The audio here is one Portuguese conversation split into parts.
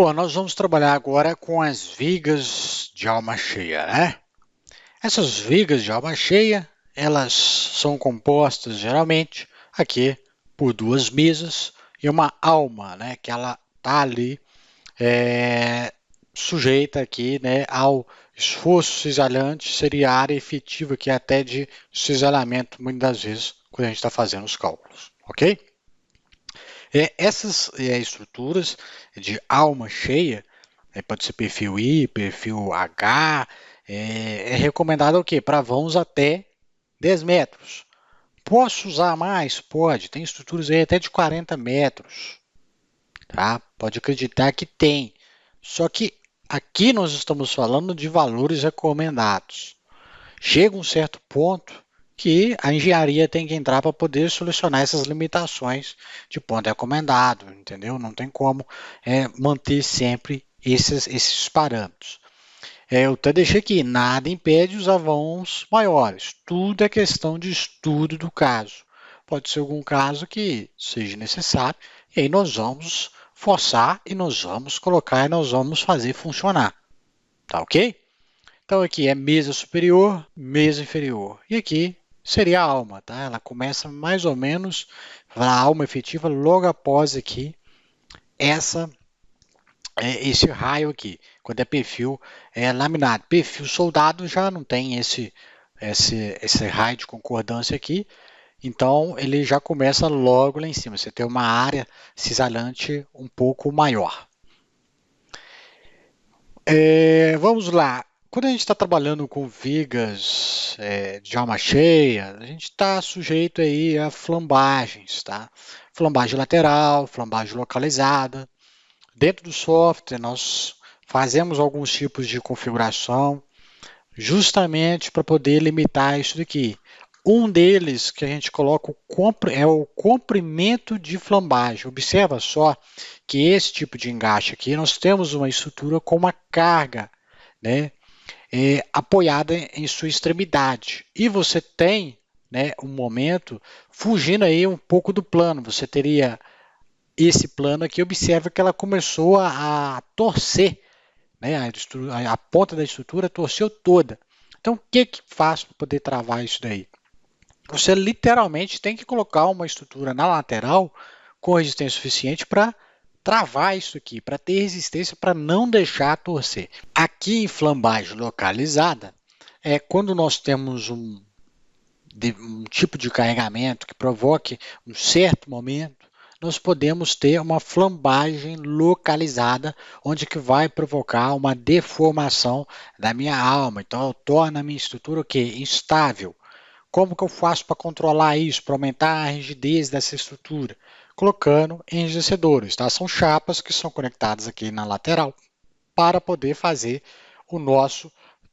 Bom, nós vamos trabalhar agora com as vigas de alma cheia, né? Essas vigas de alma cheia, elas são compostas geralmente aqui por duas mesas e uma alma, né? Que ela tá ali sujeita aqui, né, ao esforço cisalhante, seria a área efetiva que é até de cisalhamento, muitas das vezes, quando a gente está fazendo os cálculos, ok? Essas estruturas de alma cheia, pode ser perfil I, perfil H, é recomendado o quê? Para vãos até 10 metros. Posso usar mais? Pode. Tem estruturas aí até de 40 metros. Tá? Pode acreditar que tem. Só que aqui nós estamos falando de valores recomendados. Chega um certo ponto que a engenharia tem que entrar para poder solucionar essas limitações de ponto recomendado, entendeu? Não tem como manter sempre esses parâmetros. Eu até deixei aqui, nada impede os vãos maiores, tudo é questão de estudo do caso. Pode ser algum caso que seja necessário, e aí nós vamos forçar e nós vamos colocar e nós vamos fazer funcionar, tá ok? Então aqui é mesa superior, mesa inferior. E aqui seria a alma, tá? Ela começa mais ou menos a alma efetiva logo após aqui esse raio aqui, quando é perfil laminado. Perfil soldado já não tem esse raio de concordância aqui, então ele já começa logo lá em cima. Você tem uma área cisalhante um pouco maior. Vamos lá. Quando a gente está trabalhando com vigas de alma cheia, a gente está sujeito aí a flambagens, tá? Flambagem lateral, flambagem localizada. Dentro do software, nós fazemos alguns tipos de configuração justamente para poder limitar isso daqui. Um deles que a gente coloca é o comprimento de flambagem. Observa só que esse tipo de engaste aqui, nós temos uma estrutura com uma carga, né, apoiada em sua extremidade. E você tem, né, um momento fugindo aí um pouco do plano. Você teria esse plano aqui, observa que ela começou a torcer, né, a ponta da estrutura torceu toda. Então, o que que faz para poder travar isso daí? Você literalmente tem que colocar uma estrutura na lateral com resistência suficiente para travar isso aqui, para ter resistência para não deixar torcer. Aqui em flambagem localizada, quando nós temos um tipo de carregamento que provoque um certo momento, nós podemos ter uma flambagem localizada, onde que vai provocar uma deformação da minha alma. Então, torna a minha estrutura o quê? Instável. Como que eu faço para controlar isso, para aumentar a rigidez dessa estrutura? Colocando enrijecedores, tá? São chapas que são conectadas aqui na lateral para poder fazer o nosso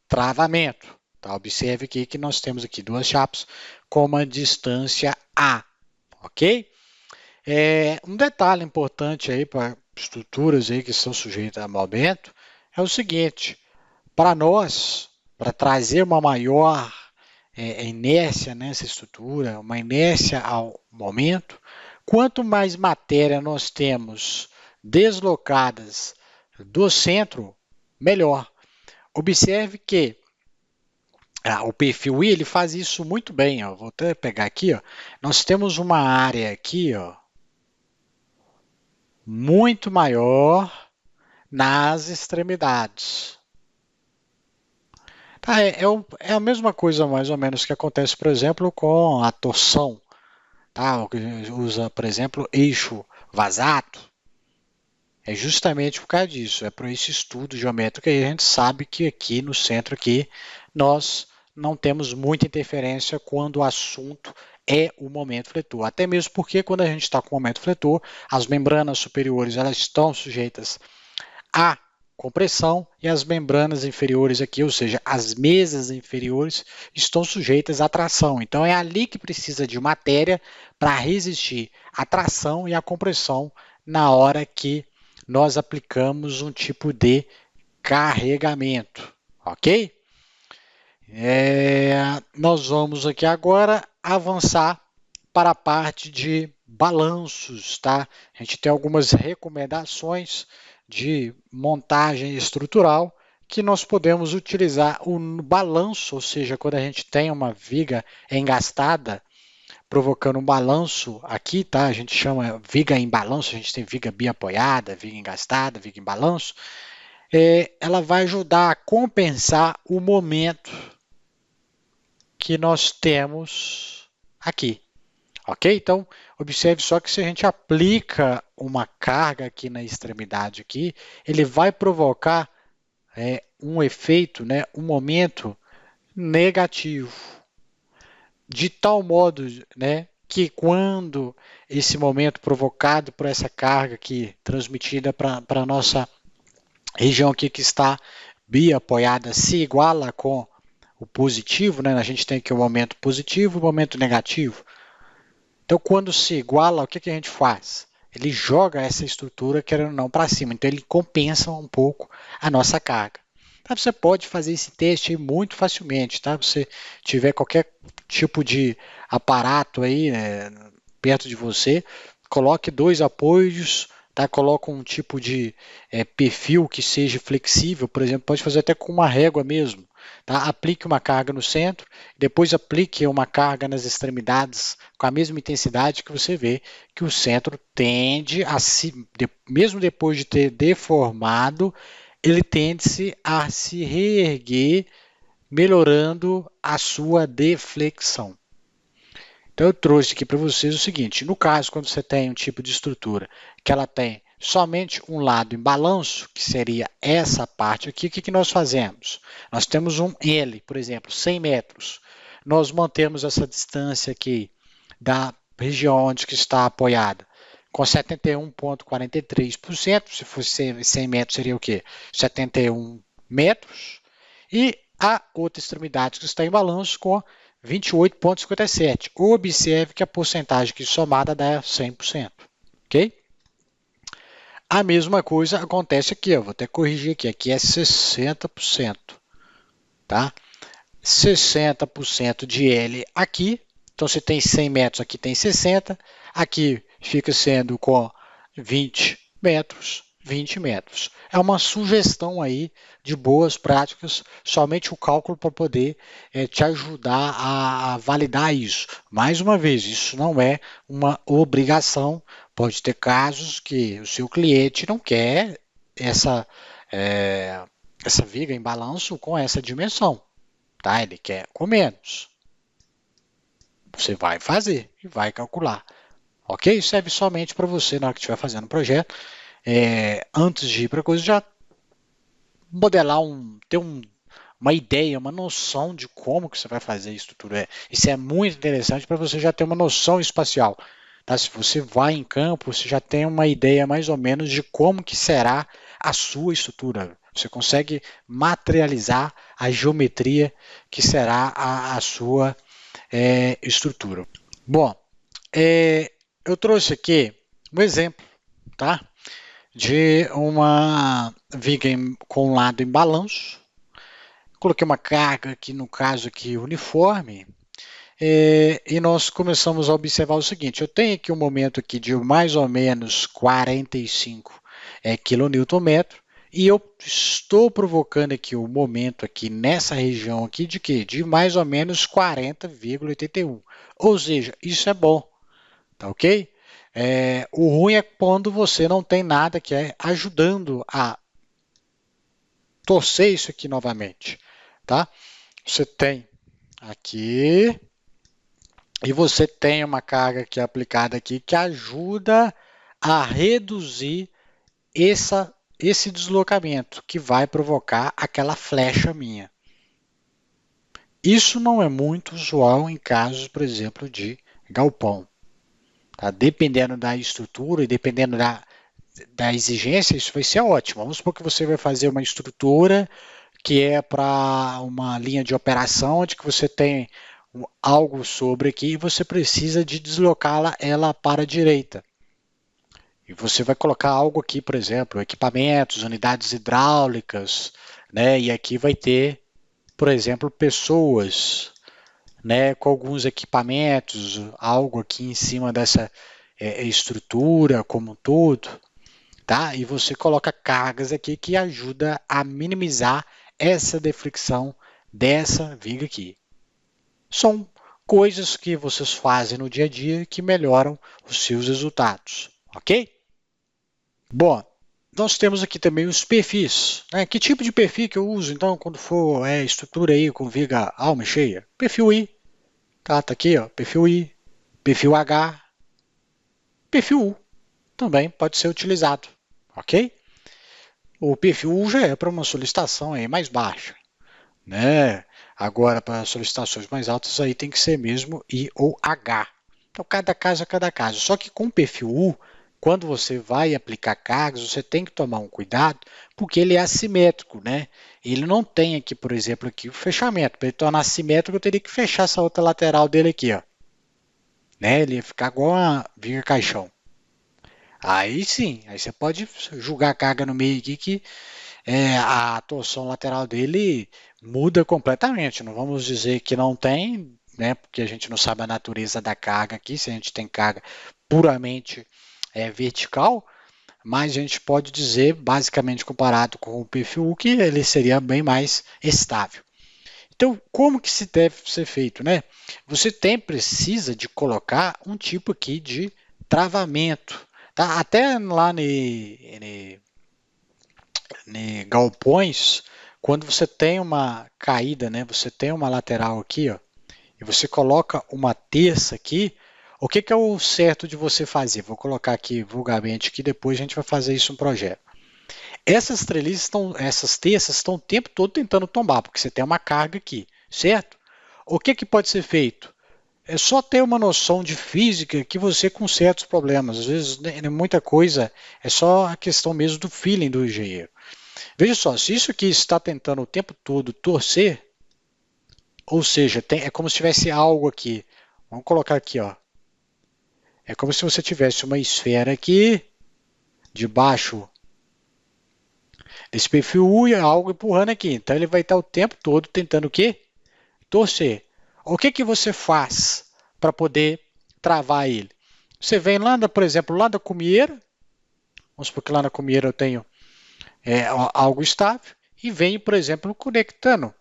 travamento. Tá? Observe aqui que nós temos aqui duas chapas com uma distância A, ok? Um detalhe importante aí para estruturas aí que estão sujeitas a movimento é o seguinte: para nós, para trazer uma maior inércia nessa estrutura, uma inércia ao momento, quanto mais matéria nós temos deslocadas do centro, melhor. Observe que o perfil I ele faz isso muito bem. Ó. Vou até pegar aqui. Ó. Nós temos uma área aqui ó, muito maior nas extremidades. Tá, é a mesma coisa mais ou menos que acontece, por exemplo, com a torção. Tá? O que usa, por exemplo, eixo vasato. É justamente por causa disso, é por esse estudo geométrico aí a gente sabe que aqui no centro aqui nós não temos muita interferência quando o assunto é o momento fletor. Até mesmo porque quando a gente está com o momento fletor, as membranas superiores elas estão sujeitas a compressão e as membranas inferiores aqui, ou seja, as mesas inferiores estão sujeitas à tração. Então é ali que precisa de matéria para resistir à tração e à compressão na hora que nós aplicamos um tipo de carregamento, ok? Nós vamos aqui agora avançar para a parte de balanços, tá? A gente tem algumas recomendações de montagem estrutural que nós podemos utilizar o balanço, ou seja, quando a gente tem uma viga engastada, provocando um balanço aqui, tá? A gente chama viga em balanço, a gente tem viga biapoiada, viga engastada, viga em balanço. Ela vai ajudar a compensar o momento que nós temos aqui. Ok? Então, observe só que se a gente aplica uma carga aqui na extremidade aqui, ele vai provocar um efeito, né, um momento negativo. De tal modo, né, que quando esse momento provocado por essa carga aqui, transmitida para a nossa região aqui que está biapoiada, se iguala com o positivo, né, a gente tem aqui o momento positivo e o momento negativo. Então, quando se iguala, o que, que a gente faz? Ele joga essa estrutura, querendo ou não, para cima. Então, ele compensa um pouco a nossa carga. Tá? Você pode fazer esse teste aí muito facilmente, tá? Se você tiver qualquer tipo de aparato aí, né, perto de você, coloque dois apoios, tá? Coloque um tipo de perfil que seja flexível, por exemplo, pode fazer até com uma régua mesmo. Tá? Aplique uma carga no centro, depois aplique uma carga nas extremidades com a mesma intensidade, que você vê que o centro tende a mesmo depois de ter deformado, ele tende a se reerguer, melhorando a sua deflexão. Então eu trouxe aqui para vocês o seguinte, no caso quando você tem um tipo de estrutura que ela tem somente um lado em balanço, que seria essa parte aqui, o que nós fazemos? Nós temos um L, por exemplo, 100 metros. Nós mantemos essa distância aqui da região onde que está apoiada com 71,43%, se fosse 100 metros seria o quê? 71 metros. E a outra extremidade que está em balanço com 28,57. Observe que a porcentagem aqui somada dá 100%. Ok? A mesma coisa acontece aqui, eu vou até corrigir aqui, aqui é 60%, tá? 60% de L aqui, então se tem 100 metros, aqui tem 60, aqui fica sendo com 20 metros, 20 metros. É uma sugestão aí de boas práticas, somente o cálculo para poder te ajudar a validar isso. Mais uma vez, isso não é uma obrigação, pode ter casos que o seu cliente não quer essa viga em balanço com essa dimensão, tá? Ele quer com menos. Você vai fazer e vai calcular. Ok? Serve somente para você na hora que estiver fazendo o projeto. Antes de ir para a coisa, já modelar, ter uma ideia, uma noção de como que você vai fazer isso tudo. Isso é muito interessante para você já ter uma noção espacial. Tá? Se você vai em campo, você já tem uma ideia mais ou menos de como que será a sua estrutura. Você consegue materializar a geometria que será a sua estrutura. Bom, eu trouxe aqui um exemplo, tá? De uma viga com um lado em balanço. Coloquei uma carga aqui, no caso aqui, uniforme, e nós começamos a observar o seguinte, eu tenho aqui um momento aqui de mais ou menos 45 kN, e eu estou provocando aqui o momento aqui nessa região aqui de quê? De mais ou menos 40,81. Ou seja, isso é bom, tá ok? O ruim é quando você não tem nada que é ajudando a torcer isso aqui novamente, tá? Você tem aqui e você tem uma carga aqui aplicada aqui que ajuda a reduzir esse deslocamento que vai provocar aquela flecha minha. Isso não é muito usual em casos, por exemplo, de galpão. Tá? Dependendo da estrutura e dependendo da exigência, isso vai ser ótimo. Vamos supor que você vai fazer uma estrutura que é para uma linha de operação onde que você tem algo sobre aqui e você precisa de deslocá-la ela para a direita. E você vai colocar algo aqui, por exemplo, equipamentos, unidades hidráulicas, né? E aqui vai ter, por exemplo, pessoas, né? Com alguns equipamentos, algo aqui em cima dessa estrutura como um todo. tá? E você coloca cargas aqui que ajuda a minimizar essa deflexão dessa viga aqui. São coisas que vocês fazem no dia a dia que melhoram os seus resultados, ok? Bom, nós temos aqui também os perfis, né? Que tipo de perfil que eu uso, então, quando for estrutura aí com viga alma cheia? Perfil I, tá aqui, ó, perfil I, perfil H, perfil U também pode ser utilizado, ok? O perfil U já é para uma solicitação aí mais baixa, né? Agora, para solicitações mais altas, aí tem que ser mesmo I ou H. Então, cada caso é cada caso. Só que com o perfil U, quando você vai aplicar cargas, você tem que tomar um cuidado, porque ele é assimétrico, né? Ele não tem aqui, por exemplo, aqui o fechamento. Para ele tornar assimétrico, eu teria que fechar essa outra lateral dele aqui, ó. Né? Ele ia ficar igual uma viga caixão. Aí sim, aí você pode jogar a carga no meio aqui que a torção lateral dele muda completamente. Não vamos dizer que não tem, né? Porque a gente não sabe a natureza da carga aqui, se a gente tem carga puramente vertical, mas a gente pode dizer, basicamente comparado com o perfil U, que ele seria bem mais estável. Então, como que se deve ser feito, né? Você precisa de colocar um tipo aqui de travamento, tá? Até lá no galpões, quando você tem uma caída, né, você tem uma lateral aqui, ó, e você coloca uma terça aqui, o que é o certo de você fazer? Vou colocar aqui vulgarmente que depois a gente vai fazer isso no projeto. Essas treliças essas terças estão o tempo todo tentando tombar, porque você tem uma carga aqui, certo? O que pode ser feito? É só ter uma noção de física que você conserta os problemas. Às vezes, muita coisa é só a questão mesmo do feeling do engenheiro. Veja só, se isso aqui está tentando o tempo todo torcer, ou seja, é como se tivesse algo aqui. Vamos colocar aqui, ó. É como se você tivesse uma esfera aqui, debaixo desse perfil U e algo empurrando aqui. Então ele vai estar o tempo todo tentando o quê? Torcer. O que você faz para poder travar ele? Você vem lá, por exemplo, lá da cumieira. Vamos supor que lá na cumieira eu tenho algo estável. E venho, por exemplo, conectando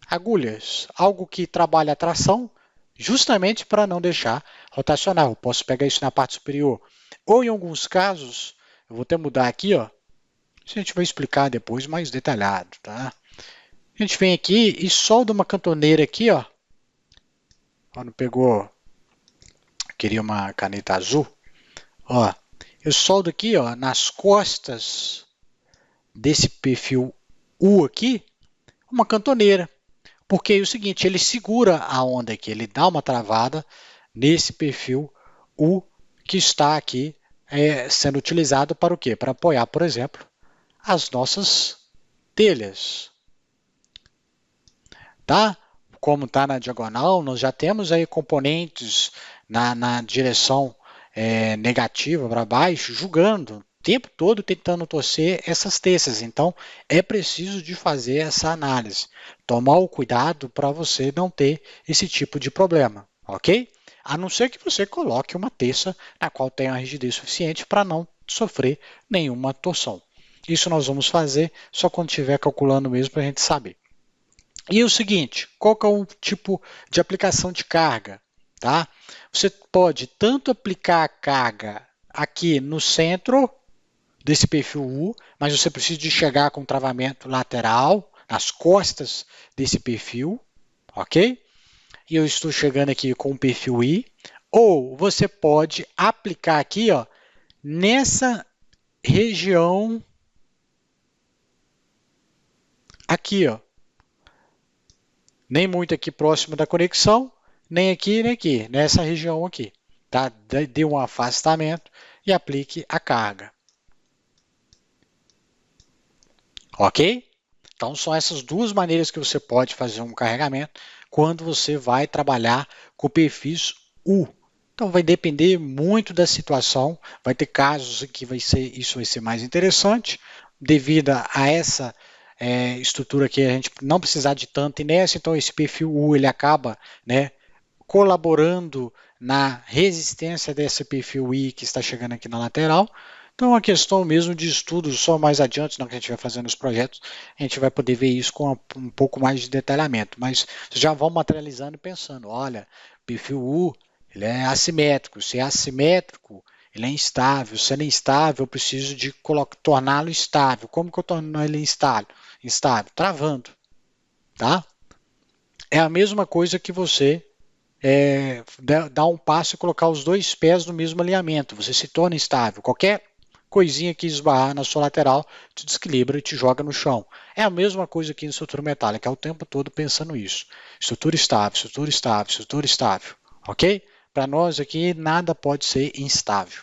agulhas, algo que trabalha a tração, justamente para não deixar rotacionar. Eu posso pegar isso na parte superior. Ou em alguns casos, eu vou até mudar aqui, ó. A gente vai explicar depois mais detalhado, tá? A gente vem aqui e solda uma cantoneira aqui, ó. Quando pegou, queria uma caneta azul, ó. Eu soldo aqui, ó, nas costas desse perfil U aqui, uma cantoneira. Porque é o seguinte, ele segura a onda aqui, ele dá uma travada nesse perfil U que está aqui sendo utilizado para o quê? Para apoiar, por exemplo, as nossas telhas. Tá? Como está na diagonal, nós já temos aí componentes na direção negativa para baixo, julgando o tempo todo tentando torcer essas terças. Então, é preciso de fazer essa análise. Tomar o cuidado para você não ter esse tipo de problema, ok? A não ser que você coloque uma terça na qual tenha uma rigidez suficiente para não sofrer nenhuma torção. Isso nós vamos fazer só quando estiver calculando mesmo para a gente saber. E o seguinte, qual que é o tipo de aplicação de carga? Tá? Você pode tanto aplicar a carga aqui no centro desse perfil U, mas você precisa de chegar com travamento lateral, nas costas desse perfil, ok? E eu estou chegando aqui com o perfil I. Ou você pode aplicar aqui, ó, nessa região aqui, ó. Nem muito aqui próximo da conexão, nem aqui, nessa região aqui. Tá? Dê um afastamento e aplique a carga. Ok? Então, são essas duas maneiras que você pode fazer um carregamento quando você vai trabalhar com perfis U. Então, vai depender muito da situação. Vai ter casos em que isso vai ser mais interessante, devido a essa estrutura que a gente não precisar de tanta inércia. Então, esse perfil U ele acaba, né, colaborando na resistência desse perfil I que está chegando aqui na lateral. Então é uma questão mesmo de estudo, só mais adiante, na que a gente vai fazendo os projetos, a gente vai poder ver isso com um pouco mais de detalhamento, mas já vão materializando e pensando, olha, perfil U, ele é assimétrico, se é assimétrico, ele é instável, se ele é instável, eu preciso de torná-lo estável. Como que eu torno ele instável? Travando, tá? É a mesma coisa que você dar um passo e colocar os dois pés no mesmo alinhamento. Você se torna instável. Qualquer coisinha que esbarrar na sua lateral te desequilibra e te joga no chão. É a mesma coisa aqui em estrutura metálica, é o tempo todo pensando isso. Estrutura estável, estrutura estável, estrutura estável. Ok? Para nós aqui, nada pode ser instável.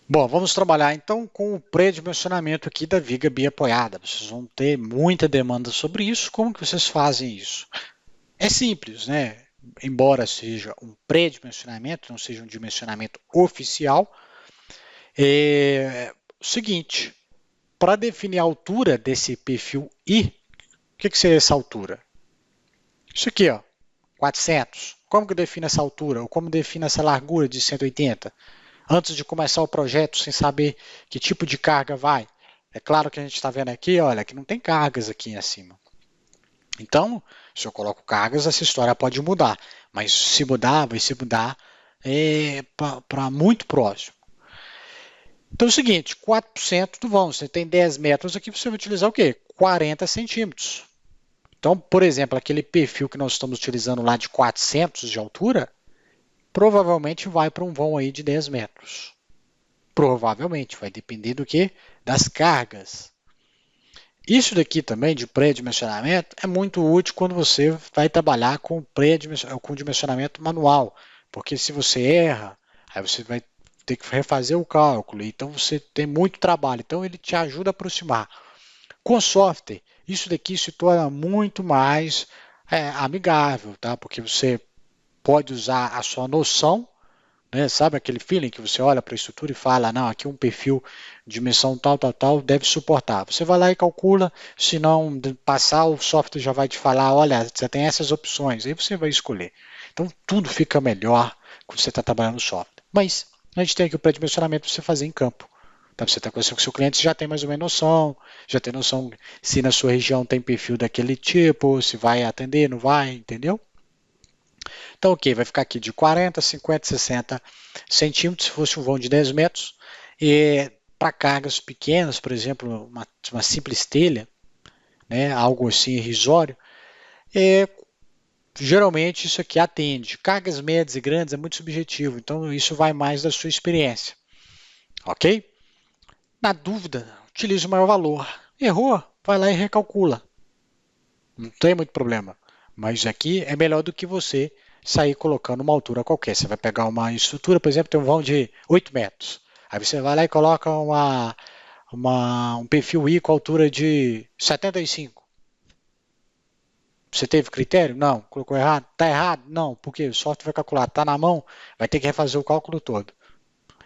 Bom, vamos trabalhar então com o pré-dimensionamento aqui da viga biapoiada. Vocês vão ter muita demanda sobre isso. Como que vocês fazem isso? É simples, né? Embora seja um pré-dimensionamento, não seja um dimensionamento oficial, é o seguinte, para definir a altura desse perfil I, o que seria essa altura? Isso aqui, ó, 400. Como que eu defino essa altura? Ou como defino essa largura de 180? Antes de começar o projeto, sem saber que tipo de carga vai. É claro que a gente está vendo aqui, olha, que não tem cargas aqui acima. Então, se eu coloco cargas, essa história pode mudar. Mas se mudar, vai se mudar para muito próximo. Então é o seguinte, 4% do vão. Você tem 10 metros aqui, você vai utilizar o quê? 40 centímetros. Então, por exemplo, aquele perfil que nós estamos utilizando lá de 400 de altura, provavelmente vai para um vão aí de 10 metros. Provavelmente, vai depender do que? Das cargas. Isso daqui também, de pré-dimensionamento, é muito útil quando você vai trabalhar com dimensionamento manual, porque se você erra, aí você vai ter que refazer o cálculo, então você tem muito trabalho, então ele te ajuda a aproximar. Com software, isso daqui se torna muito mais amigável, tá? Porque você pode usar a sua noção, né? Sabe aquele feeling que você olha para a estrutura e fala, não, aqui um perfil, dimensão tal, tal, tal, deve suportar. Você vai lá e calcula, se não passar, o software já vai te falar, olha, você tem essas opções, aí você vai escolher. Então, tudo fica melhor quando você está trabalhando no software. Mas, a gente tem aqui o pré-dimensionamento para você fazer em campo. Tá? Você está conversando com o seu cliente, você já tem mais ou menos noção, já tem noção se na sua região tem perfil daquele tipo, se vai atender, não vai, entendeu? Então, ok, vai ficar aqui de 40, 50, 60 centímetros, se fosse um vão de 10 metros. E para cargas pequenas, por exemplo, uma simples telha, né, algo assim irrisório, geralmente isso aqui atende. Cargas médias e grandes é muito subjetivo, então isso vai mais da sua experiência. Ok? Na dúvida, utilize o maior valor. Errou, vai lá e recalcula. Não tem muito problema. Mas aqui é melhor do que você sair colocando uma altura qualquer. Você vai pegar uma estrutura, por exemplo, tem um vão de 8 metros. Aí você vai lá e coloca um perfil I com altura de 75. Você teve critério? Não. Colocou errado? Está errado? Não. Porque o software vai calcular. Está na mão? Vai ter que refazer o cálculo todo.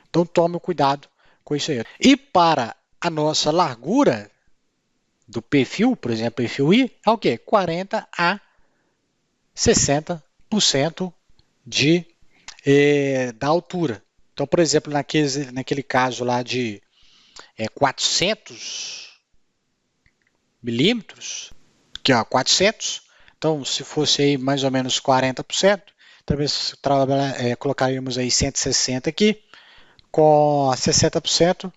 Então tome cuidado com isso aí. E para a nossa largura do perfil, por exemplo, perfil I, é o quê? 40 a 60% da altura. Então, por exemplo, naquele caso lá de 400 milímetros, que é 400, então se fosse aí mais ou menos 40%, talvez colocaríamos aí 160 aqui, com 60%,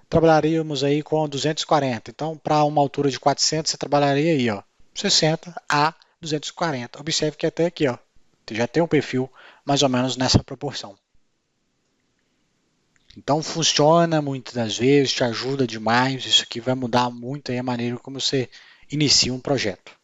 trabalharíamos aí com 240. Então, para uma altura de 400, você trabalharia aí, ó, 60 a 240. Observe que até aqui, ó, já tem um perfil mais ou menos nessa proporção. Então funciona muitas das vezes, te ajuda demais. Isso aqui vai mudar muito aí a maneira como você inicia um projeto.